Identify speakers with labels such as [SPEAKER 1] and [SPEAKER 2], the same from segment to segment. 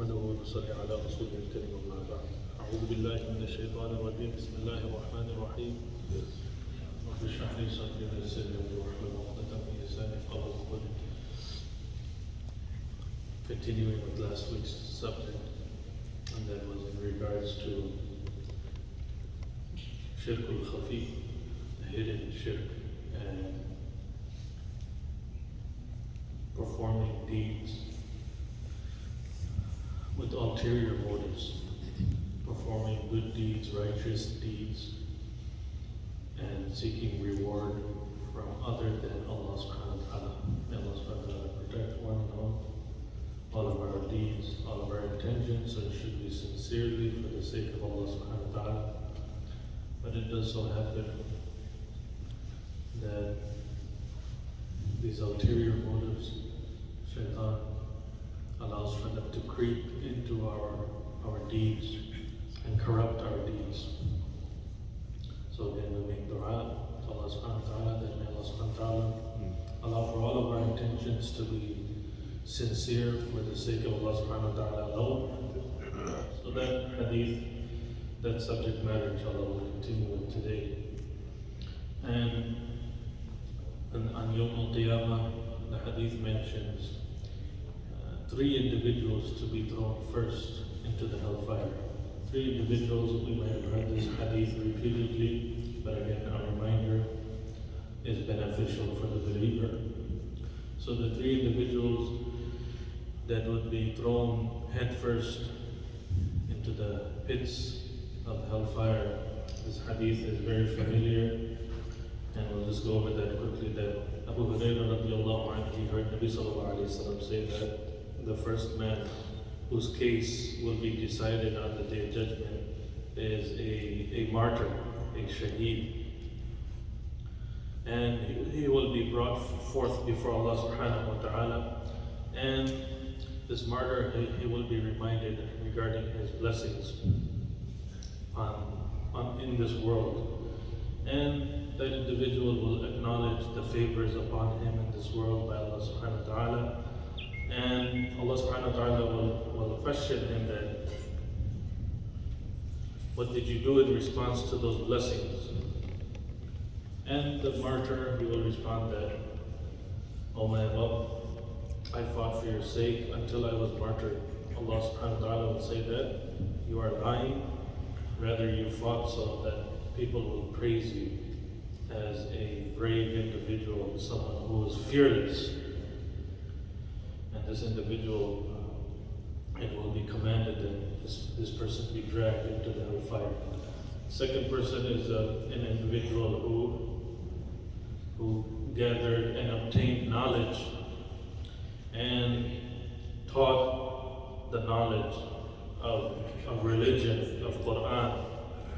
[SPEAKER 1] نحمده ونصلي على رسوله الكريم وما بعد. أعوذ بالله من الشيطان الرجيم. بسم الله الرحمن الرحيم. رب اشرح لي صدري ويسر لي أمري واحلل عقدة من لساني يفقهوا قولي. Continuing with last week's subject, and that was in regards to Shirk al-Khafi, the hidden shirk, and performing deeds with ulterior motives, performing good deeds, righteous deeds, and seeking reward from other than Allah subhanahu wa ta'ala. May Allah subhanahu wa ta'ala protect one and all of our deeds, all of our intentions, so it should be sincerely for the sake of Allah subhanahu wa ta'ala. But it does so happen that these ulterior motives, Shaitan allows for them to creep into our deeds and corrupt our deeds. So again, we make dua to Allah subhanahu wa ta'ala that may Allah subhanahu wa ta'ala allow for all of our intentions to be sincere for the sake of Allah subhanahu wa ta'ala alone. So that hadith, that subject matter, inshallah, we'll continue with today. And on Yawm al-Qiyamah, the hadith mentions three individuals to be thrown first into the hellfire. Three individuals, we might have heard this hadith repeatedly, but again, a reminder is beneficial for the believer. So the three individuals that would be thrown head first into the pits of hellfire, this hadith is very familiar, and we'll just go over that quickly. That Abu Hurairah radiallahu anhu, he heard Nabi sallallahu alayhi wa sallam say that the first man whose case will be decided on the Day of Judgment is a martyr, a shaheed. And he will be brought forth before Allah subhanahu wa ta'ala. And this martyr, he will be reminded regarding his blessings in this world. And that individual will acknowledge the favors upon him in this world by Allah subhanahu wa ta'ala. And Allah subhanahu wa ta'ala will question him that, what did you do in response to those blessings? And the martyr, he will respond that, oh my Rabb, I fought for your sake until I was martyred. Allah subhanahu wa ta'ala will say that, you are lying, rather you fought so that people will praise you as a brave individual, someone who is fearless. And this individual, it will be commanded that this person be dragged into the hellfire. Second person is an individual who gathered and obtained knowledge and taught the knowledge of religion, of Quran.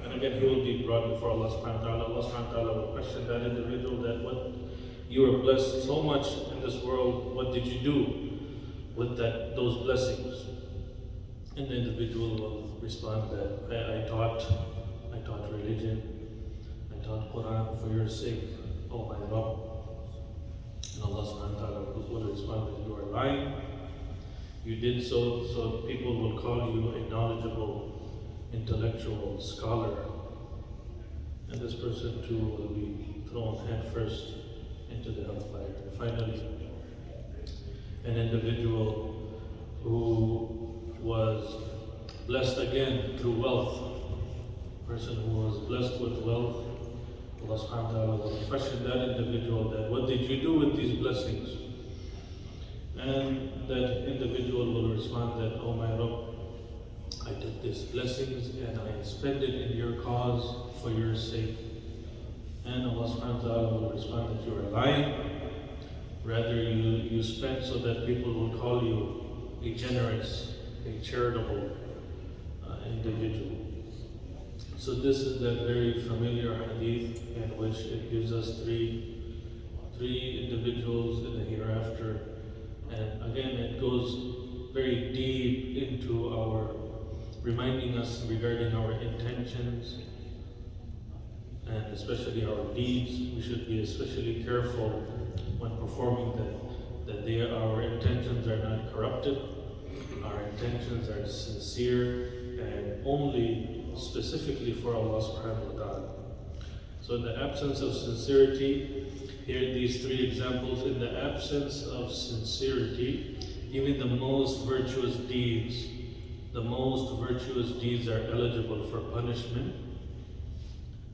[SPEAKER 1] And again, he will be brought before Allah subhanahu wa ta'ala. Allah subhanahu wa ta'ala will question that individual that, what, you were blessed so much in this world, what did you do with those blessings? And the individual will respond that, I taught religion, I taught Quran for your sake, oh my Rabb. And Allah subhanahu wa ta'ala will respond that you are lying. You did so people will call you a knowledgeable, intellectual scholar. And this person too will be thrown head first into the hellfire. And finally, an individual who was blessed again through wealth, a person who was blessed with wealth, Allah subhanahu wa ta'ala will question that individual that, what did you do with these blessings? And that individual will respond that, oh my Rabb, I took these blessings and I spent it in your cause for your sake. And Allah subhanahu wa ta'ala will respond that you are lying. Rather, you spent so that people will call you a generous, a charitable individual. So this is that very familiar hadith in which it gives us three individuals in the hereafter. And again, it goes very deep into reminding us regarding our intentions and especially our deeds. We should be especially careful when performing them, that our intentions are not corrupted, our intentions are sincere and only specifically for Allah subhanahu wa ta'ala. So in the absence of sincerity, here these three examples, in the absence of sincerity, even the most virtuous deeds are eligible for punishment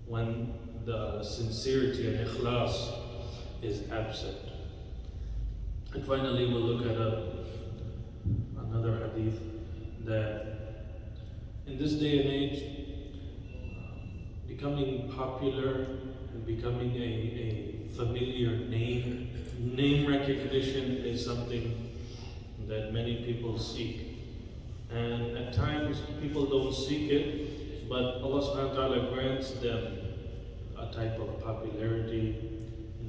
[SPEAKER 1] when the sincerity and ikhlas is absent. And finally, we'll look at another hadith that in this day and age, becoming popular and becoming a familiar name recognition is something that many people seek. And at times, people don't seek it, but Allah subhanahu wa ta'ala grants them a type of popularity,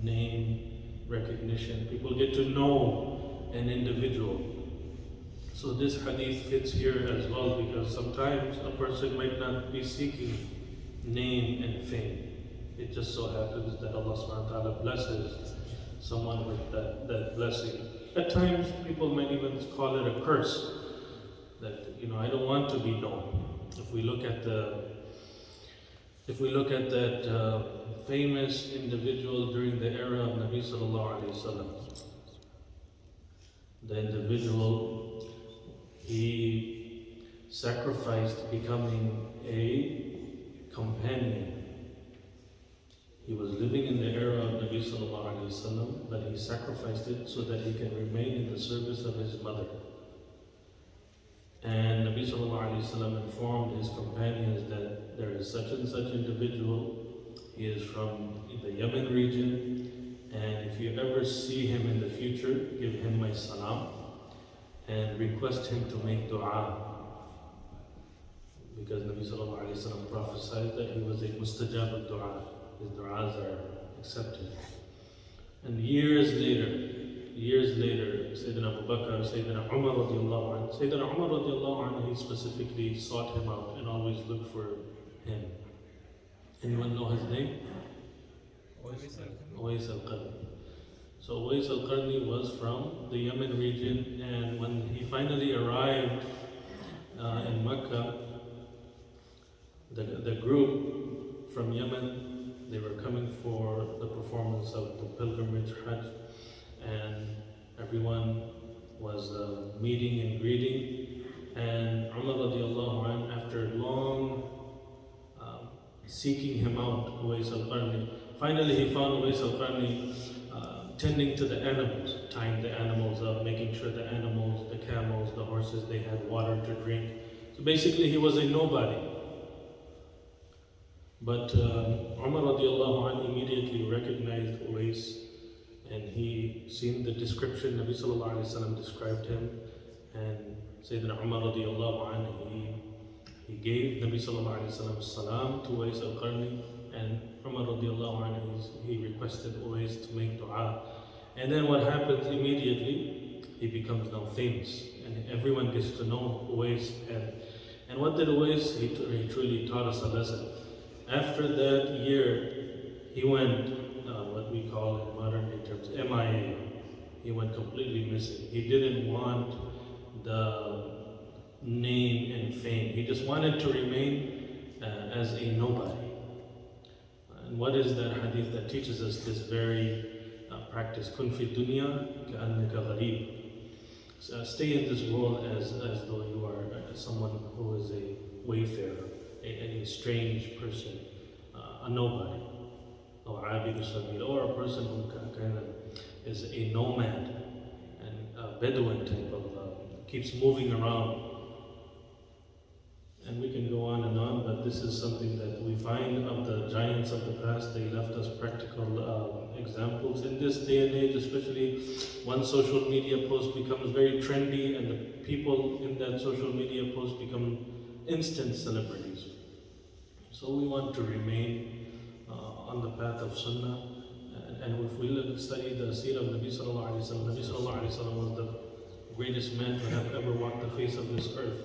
[SPEAKER 1] name recognition. People get to know an individual. So this hadith fits here as well, because sometimes a person might not be seeking name and fame. It just so happens that Allah subhanahu wa ta'ala blesses someone with that blessing. At times, people might even call it a curse. That, I don't want to be known. If we look at that famous individual during the era of Nabi sallallahu alaihi wasallam, the individual, he sacrificed becoming a companion. He was living in the era of Nabi sallallahu alaihi wasallam, but he sacrificed it so that he can remain in the service of his mother. And Nabi sallallahu alaihi wasallam informed his companions that there is such and such individual. He is from the Yemen region, and if you ever see him in the future, give him my salam and request him to make dua, because Nabi sallallahu alaihi wasallam prophesied that he was a mustajab al-dua. His du'as are accepted. And years later, Sayyidina Abu Bakr, Sayyidina Umar radiallahu anhu, he specifically sought him out and always looked for him. Anyone know his name? Uwais al-Qarni. So Uwais al-Qarni was from the Yemen region, and when he finally arrived in Mecca, the group from Yemen, they were coming for the performance of the pilgrimage Hajj, and everyone was meeting and greeting. And Umar radiallahu anhu, after long seeking him out, Uwais al-Qarni, finally he found Uwais al-Qarni tending to the animals, tying the animals up, making sure the animals, the camels, the horses, they had water to drink. So basically he was a nobody. But Umar radiallahu anhu immediately recognized Uwais, and he seen the description. Nabi sallallahu alaihi wasallam described him, and Sayyidina Umar radiallahu anhu, he gave Nabi sallallahu alaihi wasallam salam to Uwais al-Qarni, and Umar radiallahu anhu, he requested Uwais to make dua. And then what happens immediately, he becomes now famous, and everyone gets to know Uwais. And what did Uwais? He truly taught us a lesson. After that year, he went, what we call in modern day terms, MIA. He went completely missing. He didn't want the name and fame. He just wanted to remain as a nobody. And what is that hadith that teaches us this very practice? Kun fi dunya ka'annaka gharib. Stay in this world as though you are someone who is a wayfarer, a strange person, a nobody, or a person who kind of is a nomad and a Bedouin type of, keeps moving around. And we can go on, but this is something that we find of the giants of the past. They left us practical examples. In this day and age, especially, one social media post becomes very trendy, and the people in that social media post become instant celebrities. So we want to remain on the path of Sunnah, and if we study the seerah of Nabi sallallahu alaihi wasallam, Nabi sallallahu alaihi wasallam was the greatest man to have ever walked the face of this earth,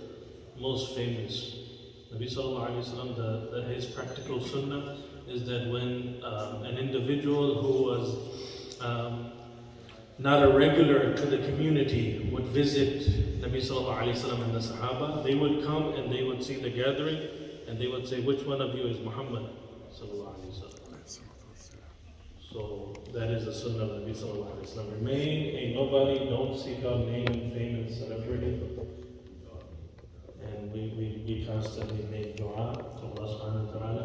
[SPEAKER 1] most famous. Nabi sallallahu alaihi wasallam, his practical Sunnah is that when an individual who was not a regular to the community, would visit Nabi sallallahu alayhi wa sallam and the Sahaba, they would come and they would see the gathering and they would say, which one of you is Muhammad sallallahu alayhi wa sallam? So that is the sunnah of Nabi sallallahu alayhi wa sallam. Remain a nobody, don't seek out name and fame and celebrity. And we constantly make dua to Allah subhanahu wa ta'ala